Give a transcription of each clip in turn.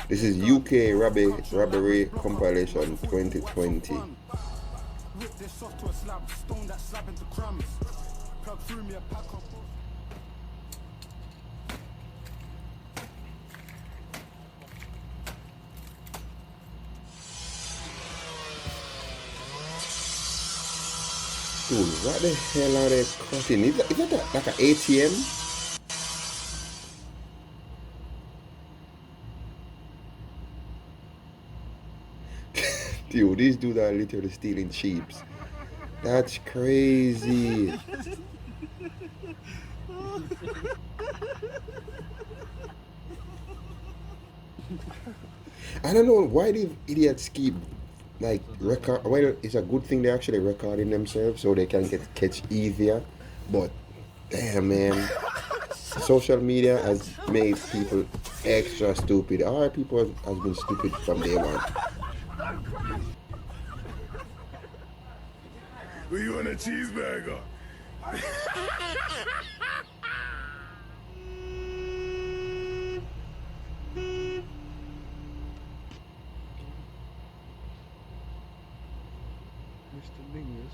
This is UK robbery compilation 2020. Whip this shot to a slab, stone that slab into crumbs. Plug through me a pack of. Dude, what the hell are they cutting? Is that like an ATM? Dude, these dudes are literally stealing sheeps. That's crazy. I don't know why these idiots keep like record. Well, it's a good thing they're actually recording themselves so they can get catch easier. But damn, man, social media has made people extra stupid. Our people has been stupid from day one. Will you want a cheeseburger? Mr. Lingers.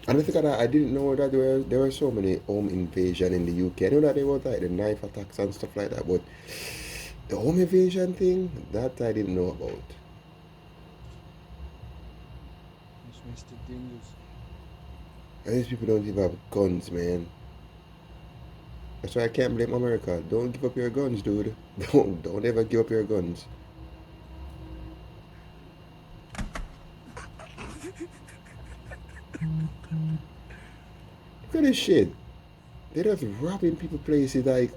And I think that I didn't know that there were so many home invasion in the UK. I know that there was like the knife attacks and stuff like that, but the home invasion thing, that I didn't know about. It's Mr. Dingers. And these people don't even have guns, man. That's why I can't blame America. Don't give up your guns, dude. Don't ever give up your guns. Look at this shit. They're just robbing people places like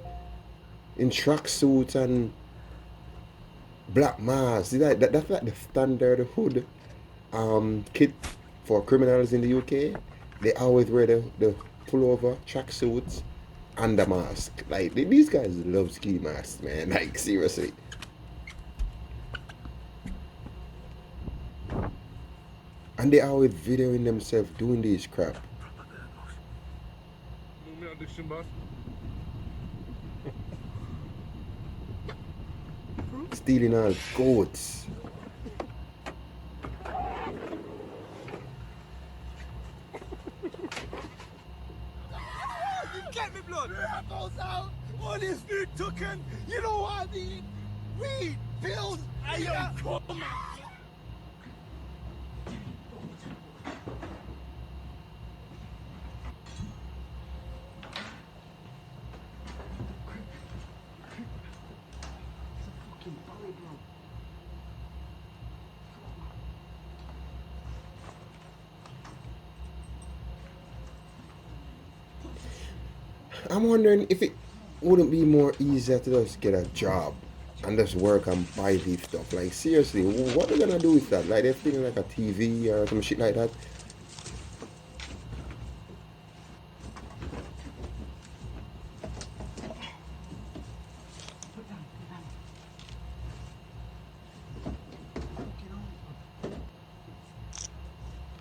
in tracksuits and black masks. That's like the standard hood kit for criminals in the UK. They always wear the pullover tracksuits and the mask. Like these guys love ski masks, man. Like seriously. And they always videoing themselves doing this crap. Stealing our goats. Get me blood! Apples out! All this food taken! You know what I mean? Weed, pills, I am coming! I'm wondering if it wouldn't be more easier to just get a job and just work and buy these stuff. Like seriously, what are they gonna do with that? Like they're thinking like a TV or some shit like that.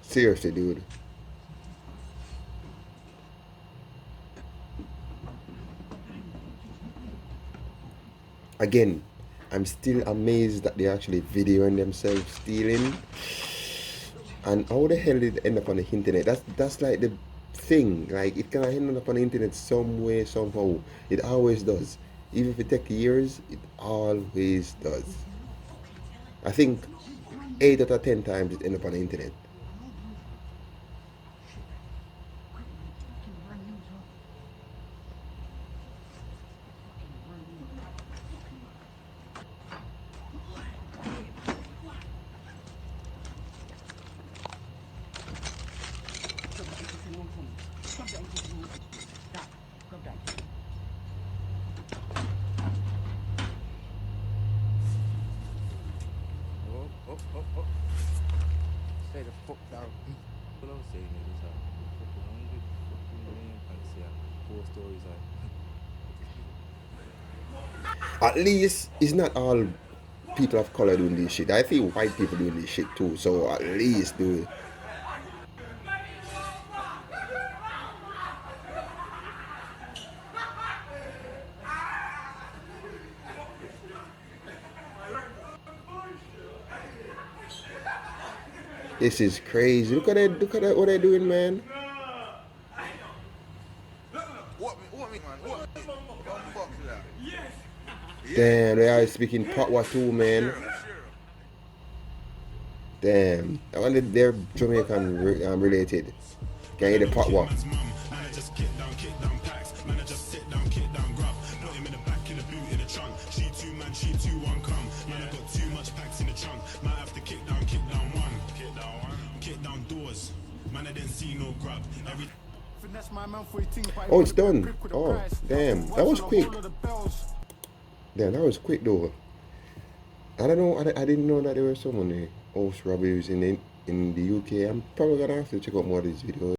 Seriously, dude. Again, I'm still amazed that they're actually videoing themselves stealing. And how the hell did it end up on the internet? That's like the thing. Like it can end up on the internet some way, somehow. It always does. Even if it takes years, it always does. I think 8 out of 10 times it end up on the internet. Stay the fuck down. What I'm saying is that fucking 100 fucking million pants here, 4 stories high. At least it's not all people of color doing this shit. I see white people doing this shit too. So at least do it. This is crazy. Look at that, what they're doing, man. What me, man? What me? Don't box with that. Damn, they are speaking Patwa too, man. Damn. I wonder if they're Jamaican related. Can you hear the Patwa? Oh, it's done. Oh, damn. That was quick. Damn, that was quick though. I don't know. I didn't know that there were so many house robberies in the UK. I'm probably gonna have to check out more of these videos.